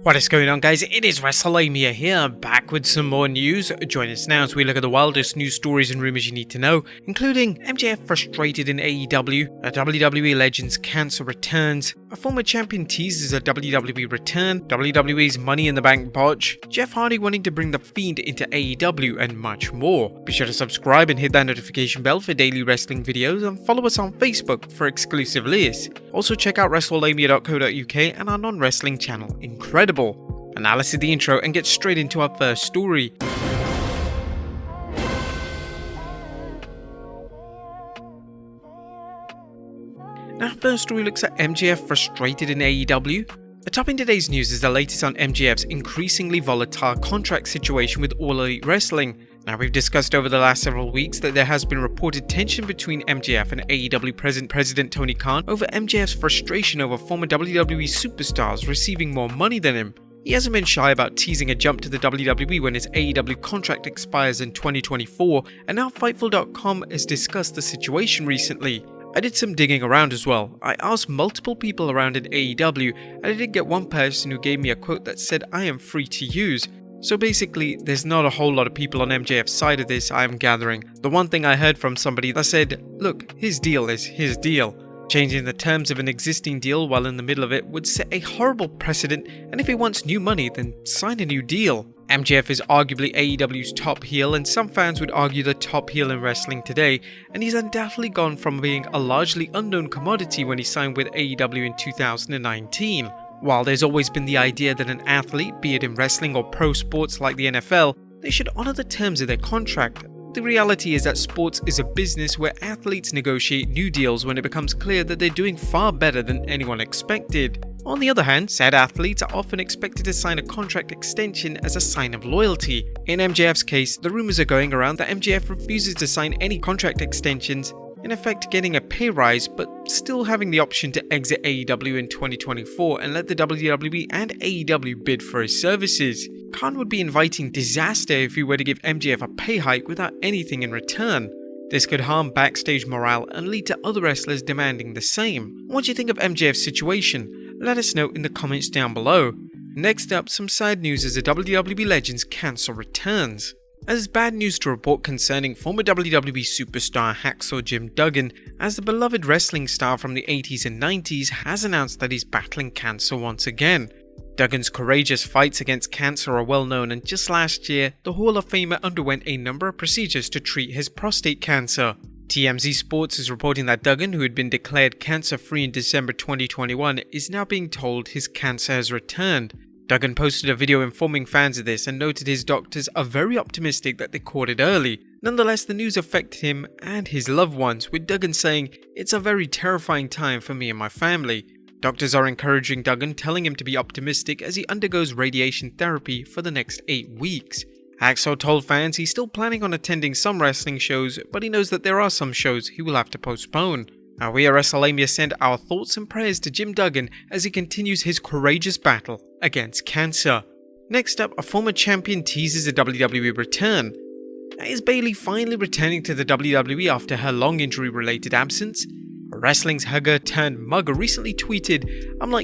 What is going on, guys? It is Wrestlelamia here, back with some more news. Join us now as we look at the wildest news stories and rumors you need to know, including MJF frustrated in AEW, a WWE Legends cancer returns, a former champion teases a WWE return, WWE's Money in the Bank botch, Jeff Hardy wanting to bring the Fiend into AEW, and much more. Be sure to subscribe and hit that notification bell for daily wrestling videos, and follow us on Facebook for exclusive lists. Also check out Wrestlelamia.co.uk and our non-wrestling channel, Incredible. And now let's hit the intro and get straight into our first story. Now, our first story looks at MJF frustrated in AEW. Atop in today's news is the latest on MJF's increasingly volatile contract situation with All Elite Wrestling. Now, we've discussed over the last several weeks that there has been reported tension between MJF and AEW President Tony Khan over MJF's frustration over former WWE superstars receiving more money than him. He hasn't been shy about teasing a jump to the WWE when his AEW contract expires in 2024, and now Fightful.com has discussed the situation recently. I did some digging around as well. I asked multiple people around in AEW, and I did get one person who gave me a quote that said, "I am free to use." So basically, there's not a whole lot of people on MJF's side of this, I am gathering. The one thing I heard from somebody that said, look, his deal is his deal. Changing the terms of an existing deal while in the middle of it would set a horrible precedent, and if he wants new money, then sign a new deal. MJF is arguably AEW's top heel, and some fans would argue the top heel in wrestling today, and he's undoubtedly gone from being a largely unknown commodity when he signed with AEW in 2019. While there's always been the idea that an athlete, be it in wrestling or pro sports like the NFL, they should honor the terms of their contract, the reality is that sports is a business where athletes negotiate new deals when it becomes clear that they're doing far better than anyone expected. On the other hand, said athletes are often expected to sign a contract extension as a sign of loyalty. In MJF's case, the rumors are going around that MJF refuses to sign any contract extensions, in effect getting a pay rise but still having the option to exit AEW in 2024 and let the WWE and AEW bid for his services. Khan would be inviting disaster if he were to give MJF a pay hike without anything in return. This could harm backstage morale and lead to other wrestlers demanding the same. What do you think of MJF's situation? Let us know in the comments down below. Next up, some sad news as the WWE Legends cancer returns. There's bad news to report concerning former WWE superstar Hacksaw Jim Duggan, as the beloved wrestling star from the 80s and 90s has announced that he's battling cancer once again. Duggan's courageous fights against cancer are well known, and just last year, the Hall of Famer underwent a number of procedures to treat his prostate cancer. TMZ Sports is reporting that Duggan, who had been declared cancer-free in December 2021, is now being told his cancer has returned. Duggan posted a video informing fans of this and noted his doctors are very optimistic that they caught it early. Nonetheless, the news affected him and his loved ones, with Duggan saying, "It's a very terrifying time for me and my family." Doctors are encouraging Duggan, telling him to be optimistic as he undergoes radiation therapy for the next 8 weeks. Hacksaw told fans he's still planning on attending some wrestling shows, but he knows that there are some shows he will have to postpone. Now, we at Wrestlelamia send our thoughts and prayers to Jim Duggan as he continues his courageous battle against cancer. Next up, a former champion teases a WWE return. Now, is Bayley finally returning to the WWE after her long injury-related absence? Wrestling's hugger turned mugger recently tweeted, "I'm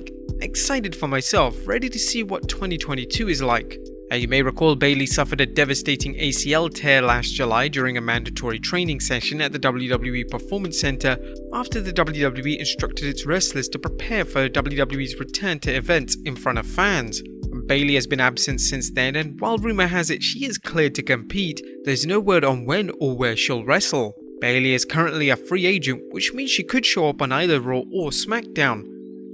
excited for myself, ready to see what 2022 is like." You may recall Bayley suffered a devastating ACL tear last July during a mandatory training session at the WWE Performance Center after the WWE instructed its wrestlers to prepare for WWE's return to events in front of fans. Bayley has been absent since then, and while rumor has it she is cleared to compete, there's no word on when or where she'll wrestle. Bayley is currently a free agent, which means she could show up on either Raw or SmackDown.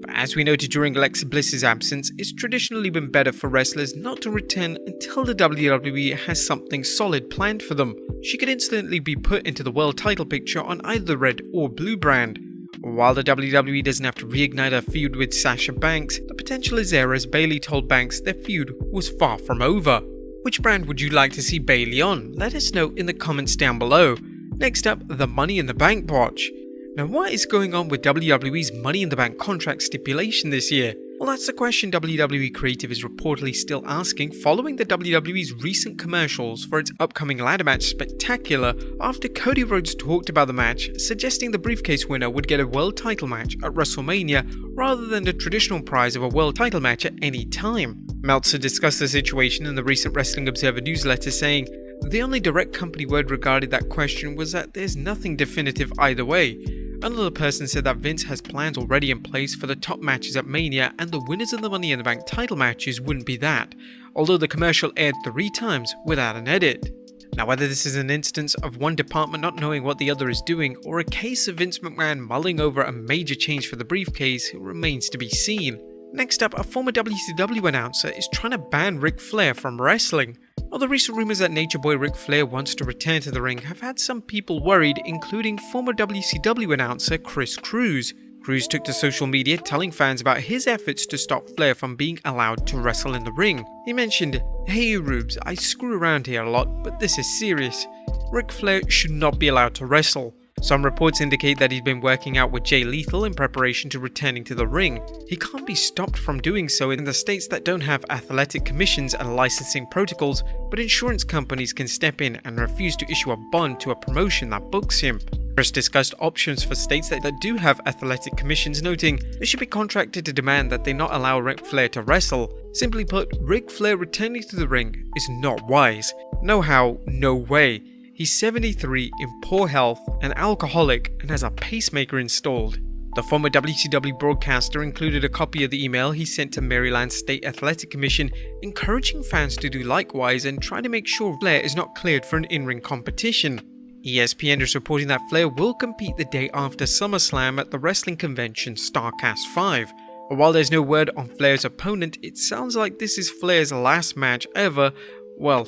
But as we noted during Alexa Bliss's absence, it's traditionally been better for wrestlers not to return until the WWE has something solid planned for them. She could instantly be put into the world title picture on either the red or blue brand. While the WWE doesn't have to reignite her feud with Sasha Banks, the potential is there as Bayley told Banks their feud was far from over. Which brand would you like to see Bayley on? Let us know in the comments down below. Next up, the Money in the Bank botch. Now, what is going on with WWE's Money in the Bank contract stipulation this year? Well, that's the question WWE Creative is reportedly still asking following the WWE's recent commercials for its upcoming ladder match Spectacular after Cody Rhodes talked about the match, suggesting the briefcase winner would get a world title match at WrestleMania rather than the traditional prize of a world title match at any time. Meltzer discussed the situation in the recent Wrestling Observer newsletter, saying, "The only direct company word regarding that question was that there's nothing definitive either way. Another person said that Vince has plans already in place for the top matches at Mania, and the winners of the Money in the Bank title matches wouldn't be that, although the commercial aired 3 times without an edit." Now, whether this is an instance of one department not knowing what the other is doing, or a case of Vince McMahon mulling over a major change for the briefcase, remains to be seen. Next up, a former WCW announcer is trying to ban Ric Flair from wrestling. While the recent rumors that Nature Boy Ric Flair wants to return to the ring have had some people worried, including former WCW announcer Chris Cruz. Cruz took to social media telling fans about his efforts to stop Flair from being allowed to wrestle in the ring. He mentioned, "Hey Rubes, I screw around here a lot, but this is serious. Ric Flair should not be allowed to wrestle." Some reports indicate that he's been working out with Jay Lethal in preparation to returning to the ring. He can't be stopped from doing so in the states that don't have athletic commissions and licensing protocols, but insurance companies can step in and refuse to issue a bond to a promotion that books him. Chris discussed options for states that do have athletic commissions, noting they should be contracted to demand that they not allow Ric Flair to wrestle. Simply put, Ric Flair returning to the ring is not wise. No how, no way. He's 73, in poor health, an alcoholic, and has a pacemaker installed. The former WCW broadcaster included a copy of the email he sent to Maryland State Athletic Commission, encouraging fans to do likewise and trying to make sure Flair is not cleared for an in-ring competition. ESPN is reporting that Flair will compete the day after SummerSlam at the wrestling convention StarCast 5. But while there's no word on Flair's opponent, it sounds like this is Flair's last match ever. Well,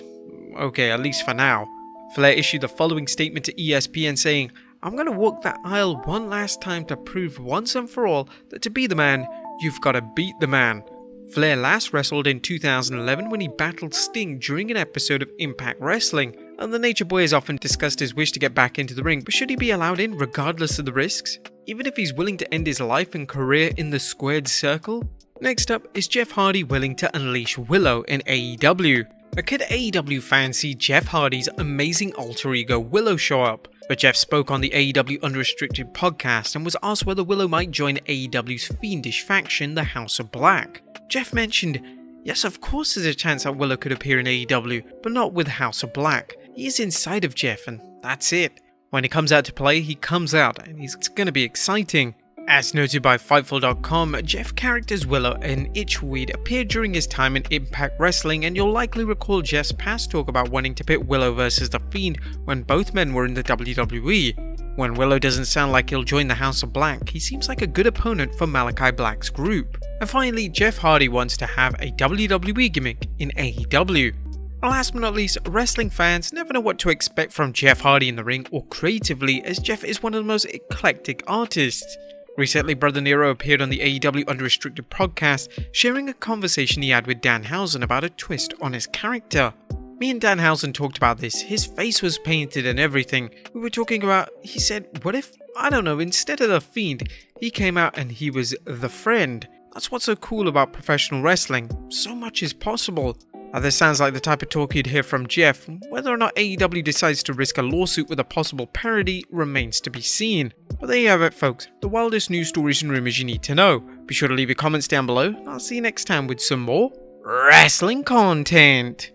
okay, at least for now. Flair issued the following statement to ESPN saying, "I'm going to walk that aisle one last time to prove once and for all that to be the man, you've got to beat the man." Flair last wrestled in 2011 when he battled Sting during an episode of Impact Wrestling, and the Nature Boy has often discussed his wish to get back into the ring, but should he be allowed in regardless of the risks? Even if he's willing to end his life and career in the squared circle? Next up, is Jeff Hardy willing to unleash Willow in AEW? Could AEW fans see Jeff Hardy's amazing alter ego Willow show up? But Jeff spoke on the AEW Unrestricted podcast and was asked whether Willow might join AEW's fiendish faction, the House of Black. Jeff mentioned, "Yes, of course there's a chance that Willow could appear in AEW, but not with House of Black. He is inside of Jeff and that's it. When he comes out to play, he comes out and he's going to be exciting." As noted by Fightful.com, Jeff characters Willow and Itchweed appeared during his time in Impact Wrestling, and you'll likely recall Jeff's past talk about wanting to pit Willow versus The Fiend when both men were in the WWE. When Willow doesn't sound like he'll join the House of Black, he seems like a good opponent for Malachi Black's group. And finally, Jeff Hardy wants to have a WWE gimmick in AEW. Last but not least, wrestling fans never know what to expect from Jeff Hardy in the ring or creatively, as Jeff is one of the most eclectic artists. Recently, Brother Nero appeared on the AEW Unrestricted podcast, sharing a conversation he had with Danhausen about a twist on his character. Me and Danhausen talked about this, his face was painted and everything. We were talking about, he said, what if, I don't know, instead of the Fiend, he came out and he was the Friend? That's what's so cool about professional wrestling, so much is possible. Now, this sounds like the type of talk you'd hear from Jeff. Whether or not AEW decides to risk a lawsuit with a possible parody remains to be seen. But there you have it, folks, the wildest news stories and rumors you need to know. Be sure to leave your comments down below, and I'll see you next time with some more wrestling content.